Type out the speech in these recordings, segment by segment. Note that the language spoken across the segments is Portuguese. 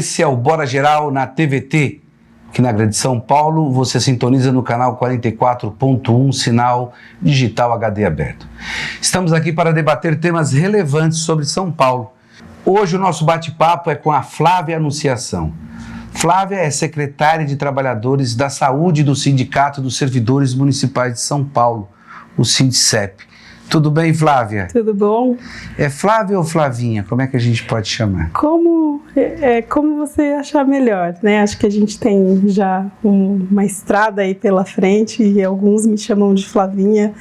Esse é o Bora Geral na TVT, que na Grande São Paulo você sintoniza no canal 44.1, sinal digital HD aberto. Estamos aqui para debater temas relevantes sobre São Paulo. Hoje o nosso bate-papo é com a Flávia Anunciação. Flávia é secretária de Trabalhadores da Saúde do Sindicato dos Servidores Municipais de São Paulo, o Sindicep. Tudo bem, Flávia? Tudo bom? É Flávia ou Flavinha? Como é que a gente pode chamar? Como você achar melhor, né? Acho que a gente tem já uma estrada aí pela frente e alguns me chamam de Flavinha.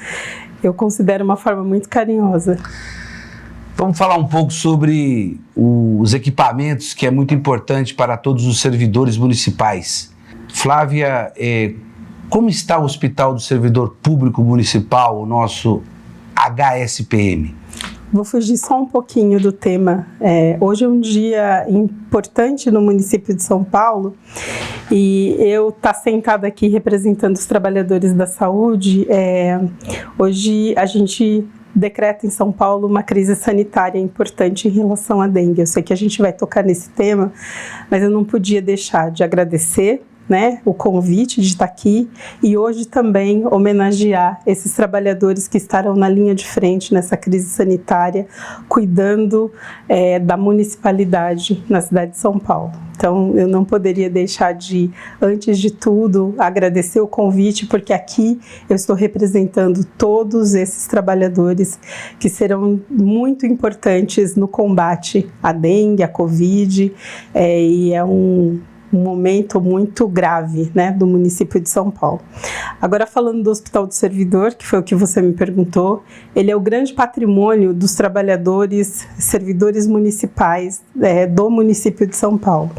Eu considero uma forma muito carinhosa. Vamos falar um pouco sobre os equipamentos, que é muito importante para todos os servidores municipais. Flávia, como está o Hospital do Servidor Público Municipal, o nosso HSPM? Vou fugir só um pouquinho do tema. Hoje é um dia importante no município de São Paulo e eu estou sentada aqui representando os trabalhadores da saúde. Hoje a gente decreta em São Paulo uma crise sanitária importante em relação à dengue. Eu sei que a gente vai tocar nesse tema, mas eu não podia deixar de agradecer, né, o convite de estar aqui e hoje também homenagear esses trabalhadores que estarão na linha de frente nessa crise sanitária, cuidando da municipalidade na cidade de São Paulo. Então, eu não poderia deixar de, antes de tudo, agradecer o convite, porque aqui eu estou representando todos esses trabalhadores que serão muito importantes no combate à dengue, à Covid, e é um momento muito grave, né, do município de São Paulo. Agora, falando do Hospital do Servidor, que foi o que você me perguntou, ele é o grande patrimônio dos trabalhadores, servidores municipais do município de São Paulo.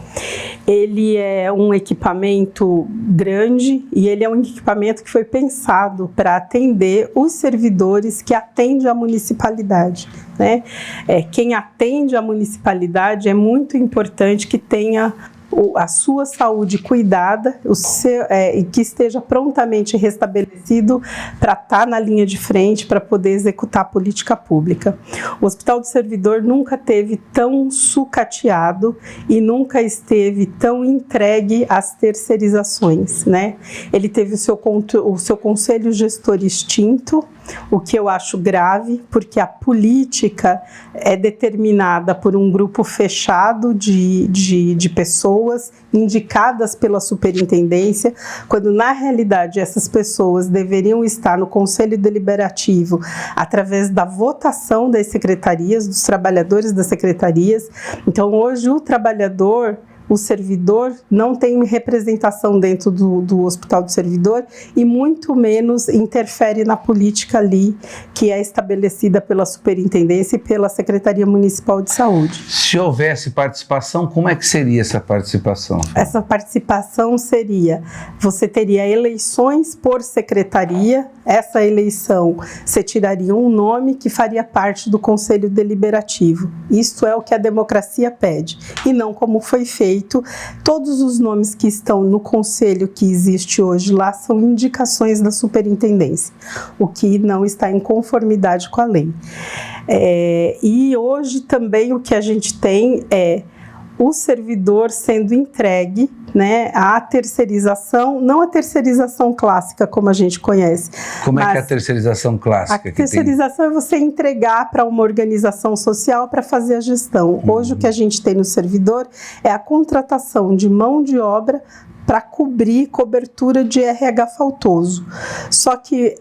Ele é um equipamento grande e ele é um equipamento que foi pensado para atender os servidores que atendem a municipalidade, né? Quem atende a municipalidade é muito importante que tenha a sua saúde cuidada, e que esteja prontamente restabelecido para estar na linha de frente, para poder executar a política pública. O Hospital do Servidor nunca teve tão sucateado e nunca esteve tão entregue às terceirizações, né? Ele teve o seu conselho gestor extinto, o que eu acho grave, porque a política é determinada por um grupo fechado de pessoas indicadas pela superintendência, quando na realidade essas pessoas deveriam estar no Conselho Deliberativo através da votação das secretarias, dos trabalhadores das secretarias. Então hoje o servidor não tem representação dentro do Hospital do Servidor e muito menos interfere na política ali que é estabelecida pela Superintendência e pela Secretaria Municipal de Saúde. Se houvesse participação, como é que seria essa participação? Essa participação seria, você teria eleições por secretaria, essa eleição você tiraria um nome que faria parte do Conselho Deliberativo. Isso é o que a democracia pede e não como foi feito. Todos os nomes que estão no conselho que existe hoje lá são indicações da superintendência, o que não está em conformidade com a lei. E hoje também o que a gente tem é o servidor sendo entregue, né, à terceirização, não a terceirização clássica como a gente conhece. Como é que é a terceirização clássica? A terceirização é você entregar para uma organização social para fazer a gestão. Hoje o que a gente tem no servidor é a contratação de mão de obra para cobrir cobertura de RH faltoso. Só que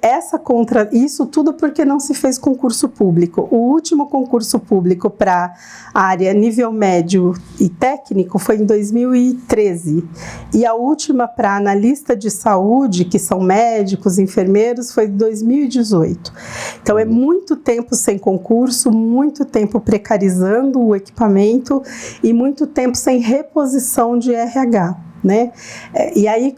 isso tudo porque não se fez concurso público. O último concurso público para a área nível médio e técnico foi em 2013. E a última para analista de saúde, que são médicos, enfermeiros, foi em 2018. Então é muito tempo sem concurso, muito tempo precarizando o equipamento e muito tempo sem reposição de RH. né? E aí,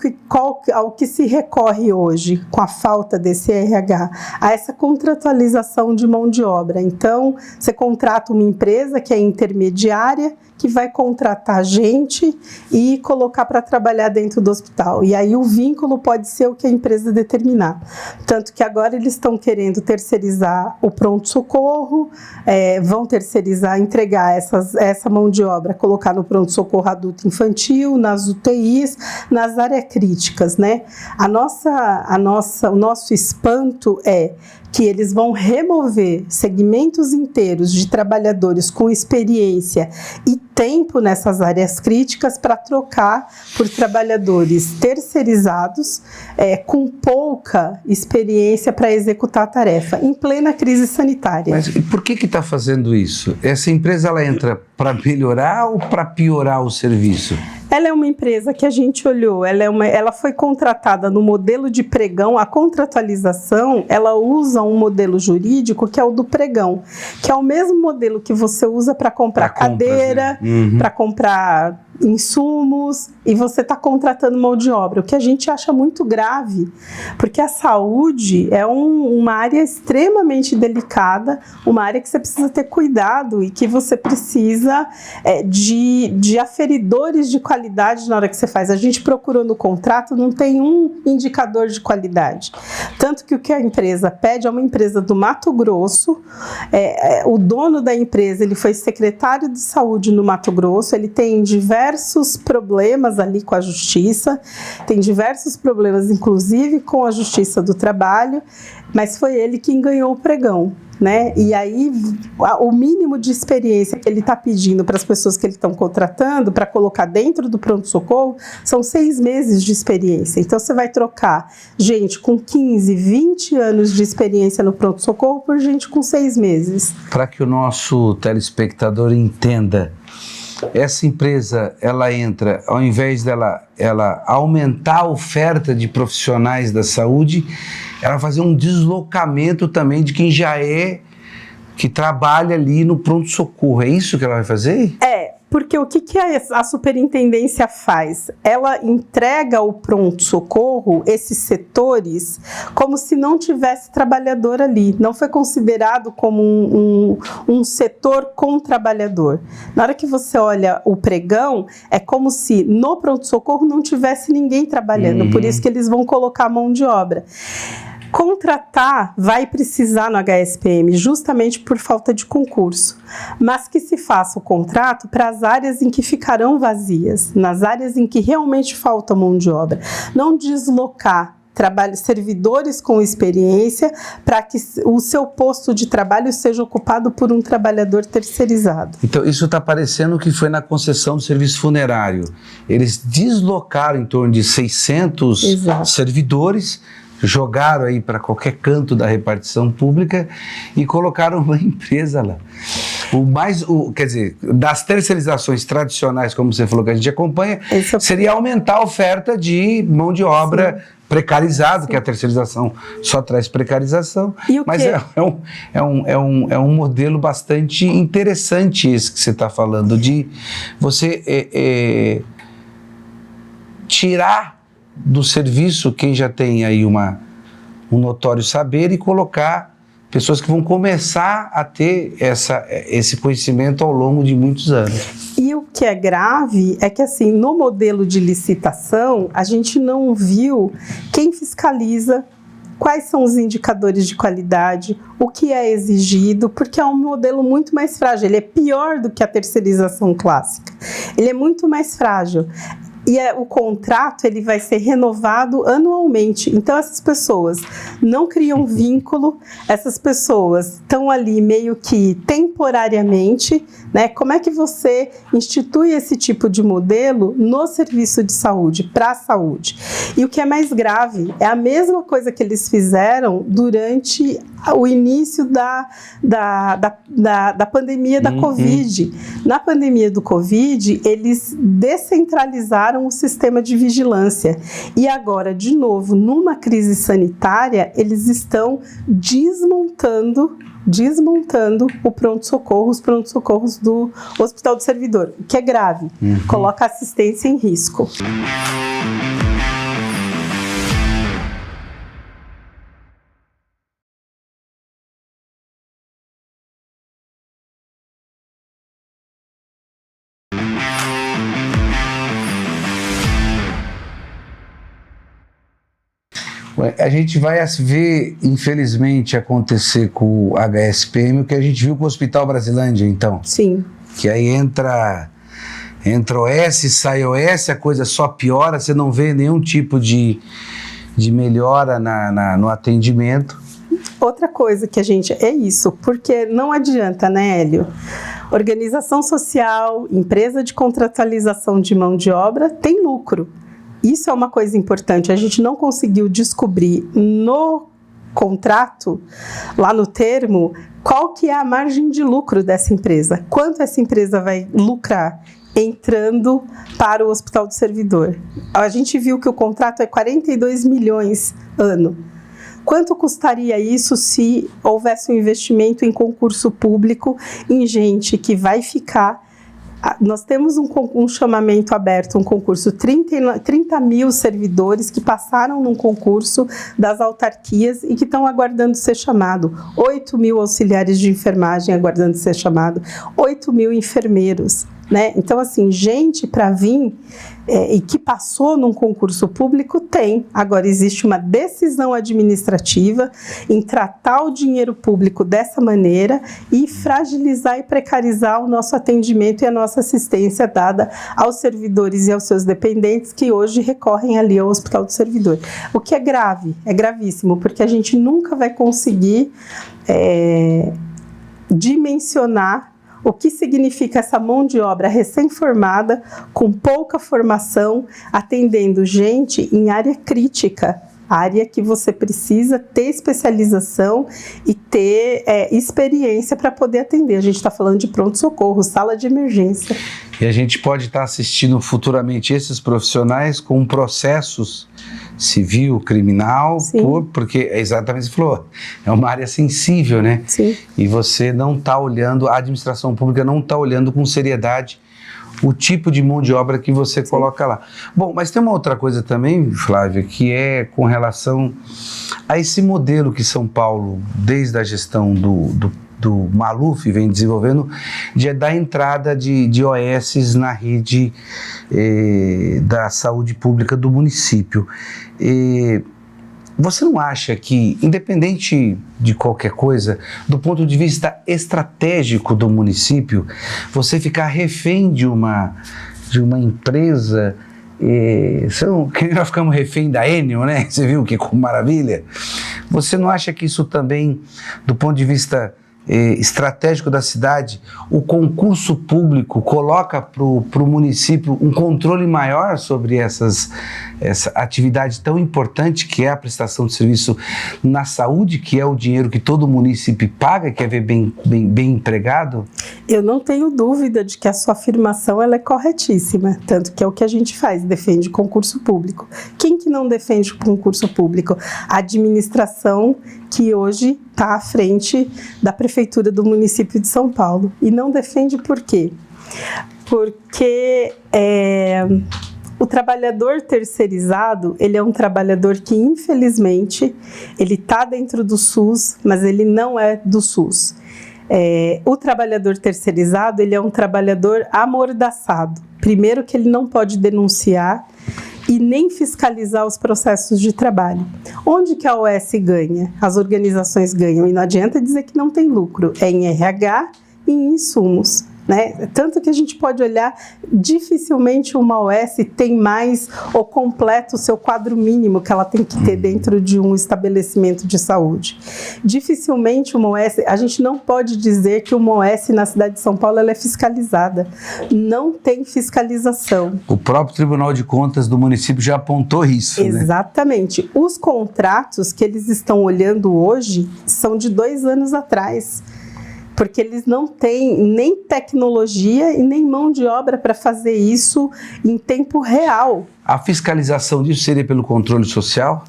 ao que se recorre hoje, com a falta desse RH? A essa contratualização de mão de obra. Então, você contrata uma empresa que é intermediária, que vai contratar gente e colocar para trabalhar dentro do hospital. E aí o vínculo pode ser o que a empresa determinar. Tanto que agora eles estão querendo terceirizar o pronto-socorro, vão terceirizar, entregar essa mão de obra, colocar no pronto-socorro adulto infantil, nas UTIs, nas áreas críticas, né? O nosso espanto é que eles vão remover segmentos inteiros de trabalhadores com experiência e tempo nessas áreas críticas para trocar por trabalhadores terceirizados com pouca experiência para executar a tarefa, em plena crise sanitária. Mas por que está fazendo isso? Essa empresa ela entra para melhorar ou para piorar o serviço? Ela é uma empresa que a gente olhou, ela foi contratada no modelo de pregão. A contratualização, ela usa um modelo jurídico que é o do pregão, que é o mesmo modelo que você usa para comprar cadeira, para comprar insumos, e você está contratando mão de obra, o que a gente acha muito grave, porque a saúde é uma área extremamente delicada, uma área que você precisa ter cuidado e que você precisa de aferidores de qualidade na hora que você faz. A gente procurou no contrato, não tem um indicador de qualidade, tanto que o que a empresa pede é uma empresa do Mato Grosso. O dono da empresa, ele foi secretário de saúde no Mato Grosso, ele tem diversos problemas ali com a justiça, tem diversos problemas, inclusive com a Justiça do Trabalho, mas foi ele quem ganhou o pregão, né? E aí, o mínimo de experiência que ele está pedindo para as pessoas que ele estão contratando para colocar dentro do pronto-socorro são 6 meses de experiência. Então, você vai trocar gente com 15, 20 anos de experiência no pronto-socorro por gente com 6 meses. Para que o nosso telespectador entenda, essa empresa, ela entra, ao invés dela aumentar a oferta de profissionais da saúde, ela fazer um deslocamento também de quem que trabalha ali no pronto-socorro. É isso que ela vai fazer? Porque o que a superintendência faz? Ela entrega o pronto-socorro, esses setores, como se não tivesse trabalhador ali. Não foi considerado como um setor com trabalhador. Na hora que você olha o pregão, é como se no pronto-socorro não tivesse ninguém trabalhando. Por isso que eles vão colocar mão de obra. Contratar vai precisar no HSPM justamente por falta de concurso, mas que se faça o contrato para as áreas em que ficarão vazias, nas áreas em que realmente falta mão de obra, não deslocar servidores com experiência para que o seu posto de trabalho seja ocupado por um trabalhador terceirizado. Então, isso está parecendo que foi na concessão do serviço funerário. Eles deslocaram em torno de 600 servidores, jogaram aí para qualquer canto da repartição pública e colocaram uma empresa lá. Quer dizer, das terceirizações tradicionais, como você falou, que a gente acompanha, seria aumentar a oferta de mão de obra precarizada, que a terceirização só traz precarização, mas é um modelo bastante interessante esse que você está falando, de você tirar do serviço quem já tem aí um notório saber e colocar pessoas que vão começar a ter esse conhecimento ao longo de muitos anos. E o que é grave é que, assim, no modelo de licitação, a gente não viu quem fiscaliza, quais são os indicadores de qualidade, o que é exigido, porque é um modelo muito mais frágil. Ele é pior do que a terceirização clássica. Ele é muito mais frágil. E o contrato, ele vai ser renovado anualmente. Então, essas pessoas não criam vínculo, essas pessoas estão ali meio que temporariamente, né? Como é que você institui esse tipo de modelo no serviço de saúde, para a saúde? E o que é mais grave, é a mesma coisa que eles fizeram durante o início da pandemia da Covid. Na pandemia do Covid, eles descentralizaram o sistema de vigilância. E agora, de novo, numa crise sanitária, eles estão desmontando o pronto-socorro, os pronto-socorros do Hospital do Servidor, o que é grave, coloca a assistência em risco. A gente vai ver, infelizmente, acontecer com o HSPM o que a gente viu com o Hospital Brasilândia, então. Sim. Que aí entra OS, sai OS, a coisa só piora, você não vê nenhum tipo de melhora no atendimento. Outra coisa que é isso, porque não adianta, né, Hélio? Organização social, empresa de contratualização de mão de obra tem lucro. Isso é uma coisa importante, a gente não conseguiu descobrir no contrato, lá no termo, qual que é a margem de lucro dessa empresa, quanto essa empresa vai lucrar entrando para o Hospital do Servidor. A gente viu que o contrato é 42 milhões ano. Quanto custaria isso se houvesse um investimento em concurso público, em gente que vai ficar... Nós temos um chamamento aberto, um concurso, 30 mil servidores que passaram num concurso das autarquias e que estão aguardando ser chamado, 8 mil auxiliares de enfermagem aguardando ser chamado, 8 mil enfermeiros, né? Então, assim, gente para vir e que passou num concurso público tem. Agora, existe uma decisão administrativa em tratar o dinheiro público dessa maneira e fragilizar e precarizar o nosso atendimento e a nossa assistência dada aos servidores e aos seus dependentes que hoje recorrem ali ao Hospital do Servidor. O que é grave, é gravíssimo, porque a gente nunca vai conseguir dimensionar o que significa essa mão de obra recém-formada, com pouca formação, atendendo gente em área crítica, área que você precisa ter especialização e ter experiência para poder atender. A gente está falando de pronto-socorro, sala de emergência. E a gente pode estar assistindo futuramente esses profissionais com processos civil, criminal, porque é exatamente o que você falou, é uma área sensível, né? Sim. E você não está olhando, a administração pública não está olhando com seriedade o tipo de mão de obra que você coloca lá. Bom, mas tem uma outra coisa também, Flávia, que é com relação a esse modelo que São Paulo, desde a gestão do Maluf, vem desenvolvendo, da entrada de OS na rede da saúde pública do município. Você não acha que, independente de qualquer coisa, do ponto de vista estratégico do município, você ficar refém de uma empresa, que nós ficamos refém da Enel, né? Você viu que maravilha? Você não acha que isso também, do ponto de vista estratégico da cidade, o concurso público coloca para o município um controle maior sobre essa atividade tão importante que é a prestação de serviço na saúde, que é o dinheiro que todo município paga, quer ver bem empregado? Eu não tenho dúvida de que a sua afirmação ela é corretíssima, tanto que é o que a gente faz, defende concurso público. Quem que não defende o concurso público? A administração que hoje está à frente da prefeitura do município de São Paulo. E não defende por quê? Porque o trabalhador terceirizado, ele é um trabalhador que, infelizmente, ele está dentro do SUS, mas ele não é do SUS. O trabalhador terceirizado, ele é um trabalhador amordaçado. Primeiro que ele não pode denunciar e nem fiscalizar os processos de trabalho. Onde que a OS ganha? As organizações ganham, e não adianta dizer que não tem lucro, é em RH e em insumos. né? Tanto que a gente pode olhar, dificilmente uma OS tem mais ou completa o seu quadro mínimo que ela tem que ter dentro de um estabelecimento de saúde. Dificilmente uma OS, a gente não pode dizer que uma OS na cidade de São Paulo ela é fiscalizada. Não tem fiscalização. O próprio Tribunal de Contas do município já apontou isso, né? Exatamente. Os contratos que eles estão olhando hoje são de 2 anos atrás. Porque eles não têm nem tecnologia e nem mão de obra para fazer isso em tempo real. A fiscalização disso seria pelo controle social?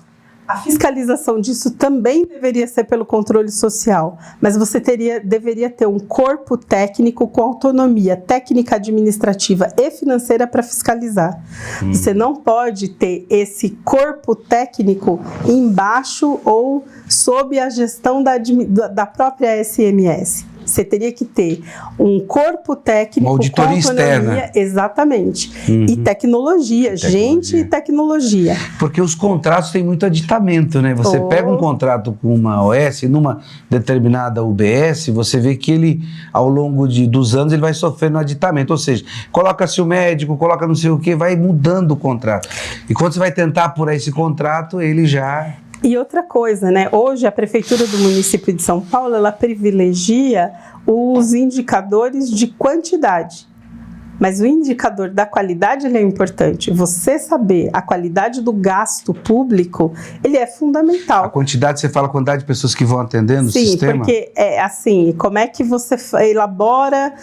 A fiscalização disso também deveria ser pelo controle social, mas você deveria ter um corpo técnico com autonomia técnica, administrativa e financeira para fiscalizar. Você não pode ter esse corpo técnico embaixo ou sob a gestão da própria SMS. Você teria que ter um corpo técnico, uma auditoria com autonomia, externa. Exatamente. E tecnologia, gente e tecnologia. Porque os contratos têm muito aditamento, né? Você pega um contrato com uma OS, numa determinada UBS, você vê que ele, ao longo dos anos, ele vai sofrendo aditamento. Ou seja, coloca-se o médico, coloca não sei o quê, vai mudando o contrato. E quando você vai tentar apurar esse contrato, ele já... E outra coisa, né? Hoje a Prefeitura do município de São Paulo, ela privilegia os indicadores de quantidade. Mas o indicador da qualidade ele é importante. Você saber a qualidade do gasto público, ele é fundamental. A quantidade, você fala a quantidade de pessoas que vão atendendo o sistema? Sim, porque assim, como é que você elabora,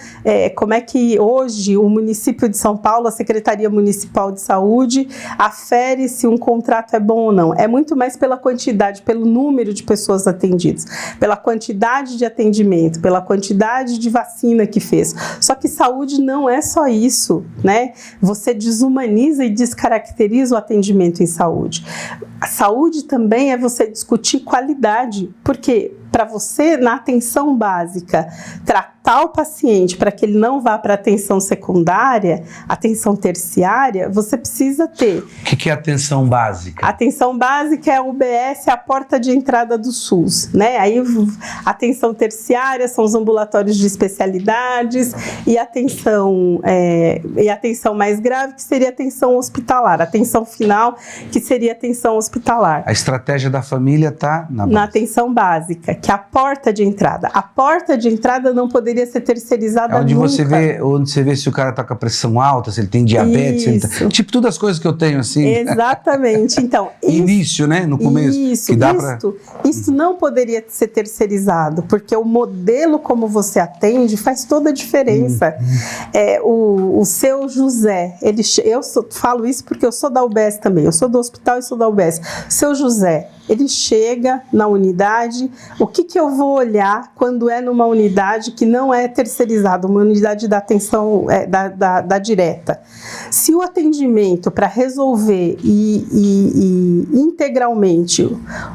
como é que hoje o município de São Paulo, a Secretaria Municipal de Saúde, afere se um contrato é bom ou não. É muito mais pela quantidade, pelo número de pessoas atendidas, pela quantidade de atendimento, pela quantidade de vacina que fez. Só que saúde não é só isso, né? Você desumaniza e descaracteriza o atendimento em saúde. A saúde também é você discutir qualidade, porque para você, na atenção básica, tratar o paciente para que ele não vá para a atenção secundária, atenção terciária, você precisa ter... O que é atenção básica? A atenção básica é a UBS, a porta de entrada do SUS, né? Aí, atenção terciária são os ambulatórios de especialidades e atenção mais grave, que seria atenção hospitalar. Atenção final, que seria atenção hospitalar. A estratégia da família está na atenção básica, que é a porta de entrada. A porta de entrada não poderia ser terceirizada onde nunca. Onde você vê se o cara está com a pressão alta, se ele tem diabetes, se ele tá, tipo todas as coisas que eu tenho assim. Exatamente. Então, início, né? No começo. Isso não poderia ser terceirizado, porque o modelo como você atende faz toda a diferença. O seu José, falo isso porque eu sou da UBS também, eu sou do hospital e sou da UBS. Seu José, ele chega na unidade, o que eu vou olhar quando é numa unidade que não é terceirizada, uma unidade da atenção da direta? Se o atendimento para resolver e integralmente,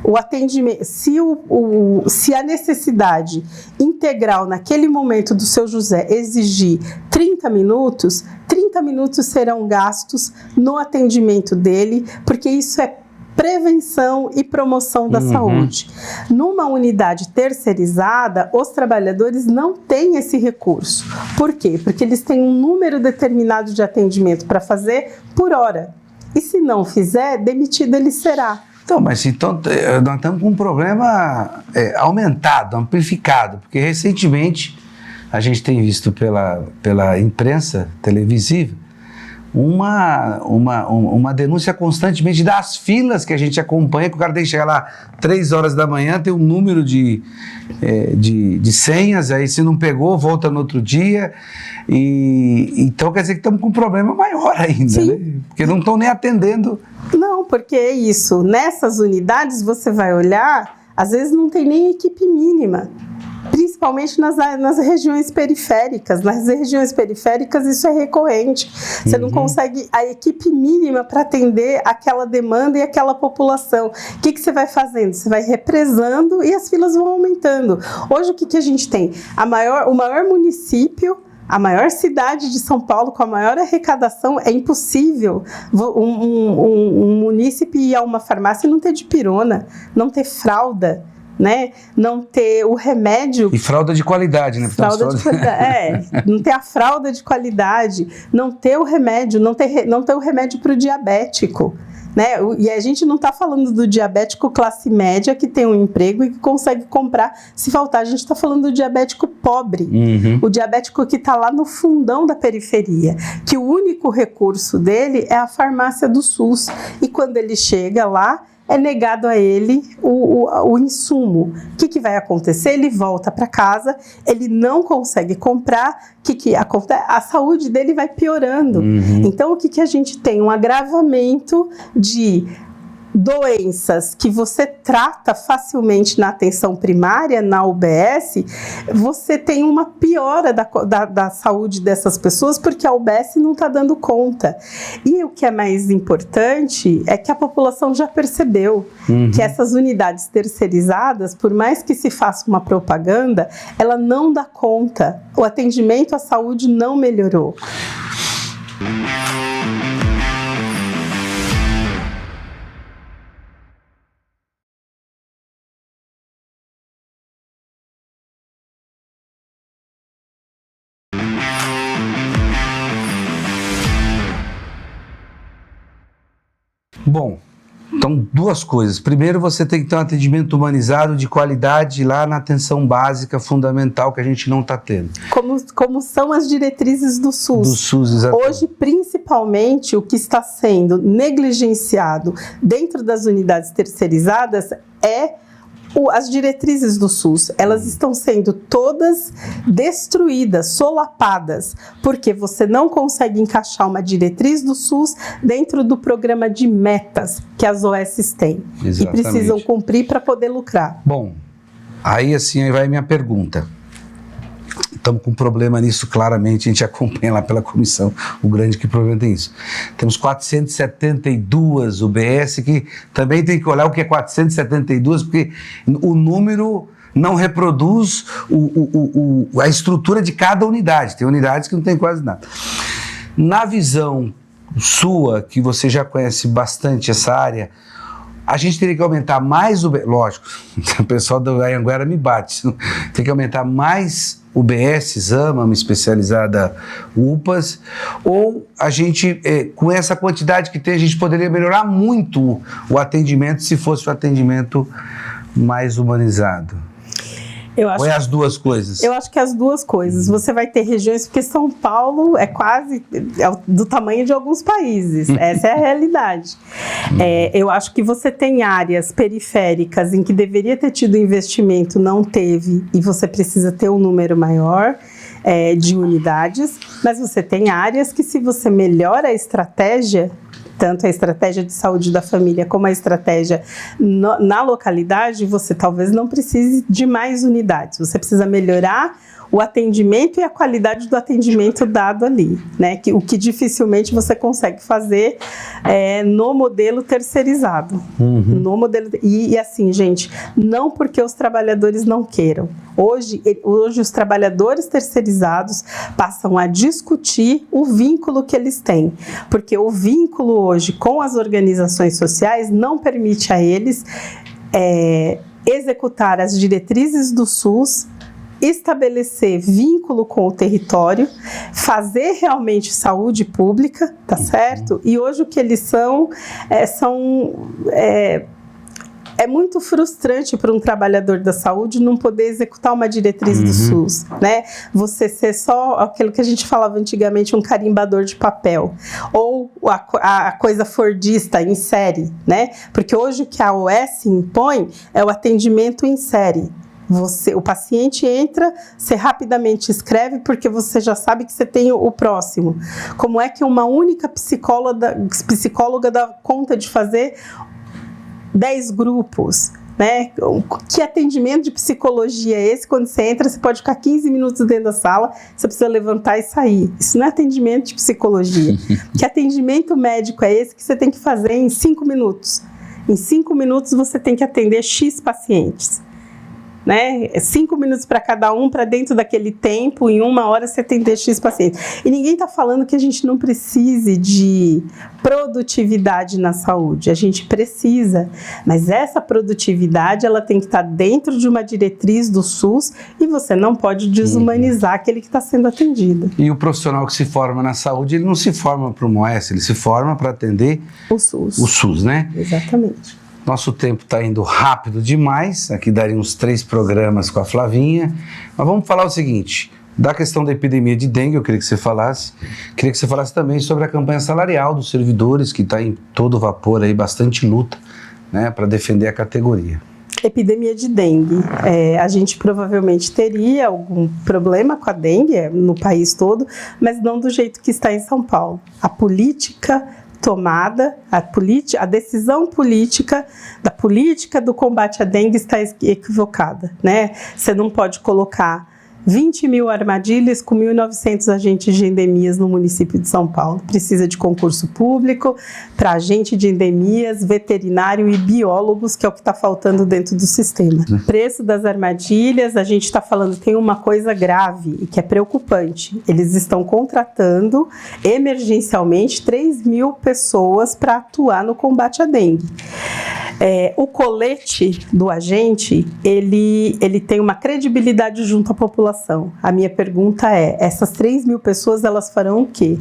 o atendimento, se a necessidade integral naquele momento do seu José exigir 30 minutos serão gastos no atendimento dele, porque isso é prevenção e promoção da saúde. Numa unidade terceirizada, os trabalhadores não têm esse recurso. Por quê? Porque eles têm um número determinado de atendimento para fazer por hora. E se não fizer, demitido ele será. Então, mas nós estamos com um problema aumentado, amplificado, porque recentemente a gente tem visto pela imprensa televisiva uma denúncia constantemente das filas que a gente acompanha, que o cara tem que chegar lá 3 horas da manhã, tem um número de senhas, aí se não pegou, volta no outro dia, então quer dizer que estamos com um problema maior ainda, né? Porque não estão nem atendendo. Não, porque é isso, nessas unidades você vai olhar, às vezes não tem nem equipe mínima. Principalmente nas regiões periféricas. Nas regiões periféricas isso é recorrente. Você não consegue a equipe mínima para atender aquela demanda e aquela população. O que você vai fazendo? Você vai represando e as filas vão aumentando. Hoje o que a gente tem? O maior município, a maior cidade de São Paulo com a maior arrecadação, é impossível um munícipe ir a uma farmácia e não ter dipirona, não ter fralda. né? Não ter o remédio... E fralda de qualidade, né? Fralda de qualidade, não ter a fralda de qualidade, não ter o remédio, não ter o remédio para o diabético, né? E a gente não está falando do diabético classe média que tem um emprego e que consegue comprar se faltar. A gente está falando do diabético pobre, o diabético que está lá no fundão da periferia, que o único recurso dele é a farmácia do SUS. E quando ele chega lá, é negado a ele o insumo. O que vai acontecer? Ele volta para casa, ele não consegue comprar, o que acontece? A saúde dele vai piorando. Então, o que a gente tem? Um agravamento de doenças que você trata facilmente na atenção primária, na UBS, você tem uma piora da saúde dessas pessoas, porque a UBS não está dando conta. E o que é mais importante é que a população já percebeu que essas unidades terceirizadas, por mais que se faça uma propaganda, ela não dá conta. O atendimento à saúde não melhorou. Bom, então duas coisas. Primeiro, você tem que ter um atendimento humanizado de qualidade lá na atenção básica fundamental que a gente não está tendo. Como são as diretrizes do SUS. Do SUS, exatamente. Hoje, principalmente, o que está sendo negligenciado dentro das unidades terceirizadas é as diretrizes do SUS. Elas estão sendo todas destruídas, solapadas, porque você não consegue encaixar uma diretriz do SUS dentro do programa de metas que as OSs têm. Exatamente. E precisam cumprir para poder lucrar. Bom, aí vai minha pergunta. Estamos com um problema nisso, claramente, a gente acompanha lá pela comissão, o grande que problema tem isso. Temos 472 UBS, que também tem que olhar o que é 472, porque o número não reproduz a estrutura de cada unidade. Tem unidades que não tem quase nada. Na visão sua, que você já conhece bastante essa área, a gente teria que aumentar mais o... Lógico, o pessoal do Anhanguera me bate. Tem que aumentar mais UBS, AMAM, especializada UPAs, ou a gente, com essa quantidade que tem, a gente poderia melhorar muito o atendimento se fosse um atendimento mais humanizado. Ou é as duas coisas? Eu acho que é as duas coisas. Você vai ter regiões, porque São Paulo é quase do tamanho de alguns países. Essa é a realidade. Eu acho que você tem áreas periféricas em que deveria ter tido investimento, não teve, e você precisa ter um número maior de unidades, mas você tem áreas que, se você melhora a estratégia, tanto a estratégia de saúde da família como a estratégia na localidade, você talvez não precise de mais unidades. Você precisa melhorar o atendimento e a qualidade do atendimento dado ali, né? O que dificilmente você consegue fazer no modelo terceirizado. No modelo, e assim, gente, não porque os trabalhadores não queiram. Hoje os trabalhadores terceirizados passam a discutir o vínculo que eles têm, porque o vínculo hoje com as organizações sociais não permite a eles executar as diretrizes do SUS, estabelecer vínculo com o território, fazer realmente saúde pública, tá certo? E hoje o que eles são é muito frustrante para um trabalhador da saúde não poder executar uma diretriz do SUS, né? Você ser só aquilo que a gente falava antigamente, um carimbador de papel, ou a coisa fordista em série, né? Porque hoje o que a OS impõe é o atendimento em série. O paciente entra, você rapidamente escreve porque você já sabe que você tem o próximo. Como é que uma única psicóloga dá conta de fazer 10 grupos, né? Que atendimento de psicologia é esse? Quando você entra, você pode ficar 15 minutos dentro da sala, você precisa levantar e sair. Isso não é atendimento de psicologia. Que atendimento médico é esse que você tem que fazer em 5 minutos? Em 5 minutos você tem que atender X pacientes. né? 5 minutos para cada um, para dentro daquele tempo, em 1 hora você tem X pacientes. E ninguém está falando que a gente não precise de produtividade na saúde, a gente precisa, mas essa produtividade ela tem que estar dentro de uma diretriz do SUS e você não pode desumanizar aquele que está sendo atendido. E o profissional que se forma na saúde, ele não se forma para uma OS, ele se forma para atender o SUS, né? Exatamente. Nosso tempo está indo rápido demais, aqui daria uns 3 programas com a Flavinha, mas vamos falar o seguinte, da questão da epidemia de dengue, eu queria que você falasse também sobre a campanha salarial dos servidores, que está em todo vapor aí, bastante luta, né, para defender a categoria. Epidemia de dengue, a gente provavelmente teria algum problema com a dengue no país todo, mas não do jeito que está em São Paulo. A política tomada, a decisão política do combate à dengue está equivocada, né? Você não pode colocar 20 mil armadilhas com 1.900 agentes de endemias no município de São Paulo. Precisa de concurso público para agente de endemias, veterinário e biólogos, que é o que está faltando dentro do sistema. Preço das armadilhas, a gente está falando, tem uma coisa grave e que é preocupante. Eles estão contratando emergencialmente 3 mil pessoas para atuar no combate à dengue. O colete do agente, ele tem uma credibilidade junto à população. A minha pergunta é, essas 3 mil pessoas, elas farão o quê?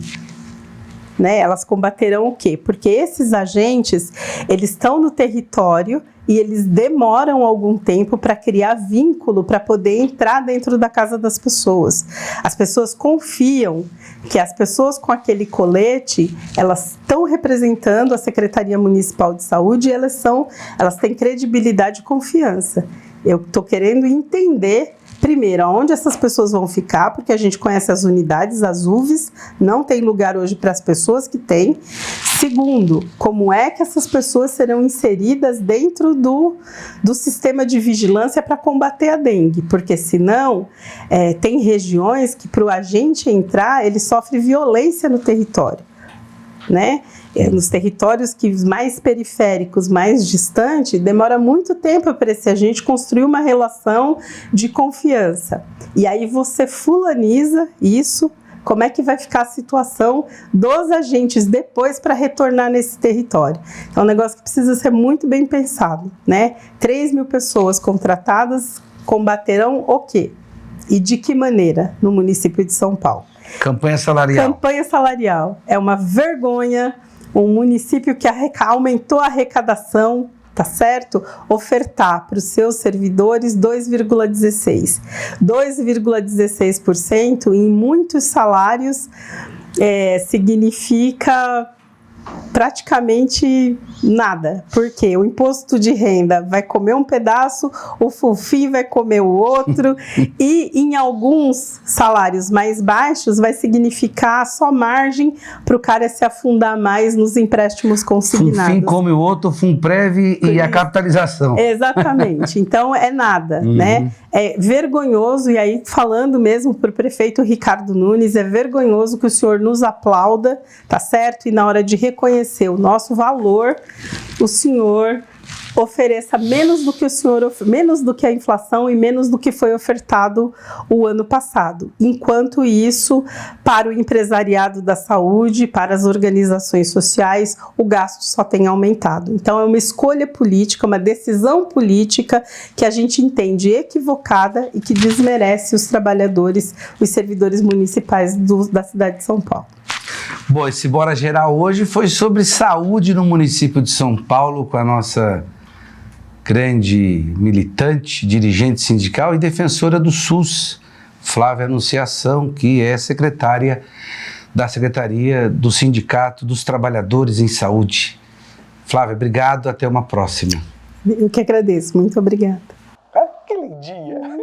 Né? Elas combaterão o quê? Porque esses agentes, eles estão no território e eles demoram algum tempo para criar vínculo, para poder entrar dentro da casa das pessoas. As pessoas confiam que as pessoas com aquele colete, elas estão representando a Secretaria Municipal de Saúde e elas têm credibilidade e confiança. Eu estou querendo entender, primeiro, aonde essas pessoas vão ficar, porque a gente conhece as unidades, as UVs, não tem lugar hoje para as pessoas que têm. Segundo, como é que essas pessoas serão inseridas dentro do sistema de vigilância para combater a dengue? Porque senão, tem regiões que para o agente entrar, ele sofre violência no território, né? Nos territórios mais periféricos, mais distantes, demora muito tempo para esse agente construir uma relação de confiança. E aí você fulaniza isso, como é que vai ficar a situação dos agentes depois para retornar nesse território? É um negócio que precisa ser muito bem pensado, né? 3 mil pessoas contratadas combaterão o quê? E de que maneira no município de São Paulo? Campanha salarial. Campanha salarial. É uma vergonha um município que aumentou a arrecadação, tá certo? Ofertar para os seus servidores 2,16%. 2,16% em muitos salários significa praticamente nada, porque o imposto de renda vai comer um pedaço, o FUFI vai comer o outro e em alguns salários mais baixos vai significar só margem para o cara se afundar mais nos empréstimos consignados. FUFI come o outro, FUNPREV e a capitalização. Exatamente, então é nada, né? É vergonhoso, e aí falando mesmo para o prefeito Ricardo Nunes, é vergonhoso que o senhor nos aplauda, tá certo? E na hora de reconhecer o nosso valor, o senhor ofereça menos do que a inflação e menos do que foi ofertado o ano passado. Enquanto isso, para o empresariado da saúde, para as organizações sociais, o gasto só tem aumentado. Então é uma escolha política, uma decisão política que a gente entende equivocada e que desmerece os trabalhadores, os servidores municipais da cidade de São Paulo. Bom, esse Bora Geral hoje foi sobre saúde no município de São Paulo, com a nossa grande militante, dirigente sindical e defensora do SUS, Flávia Anunciação, que é secretária da Secretaria do Sindicato dos Trabalhadores em Saúde. Flávia, obrigado, até uma próxima. Eu que agradeço, muito obrigada. Aquele dia.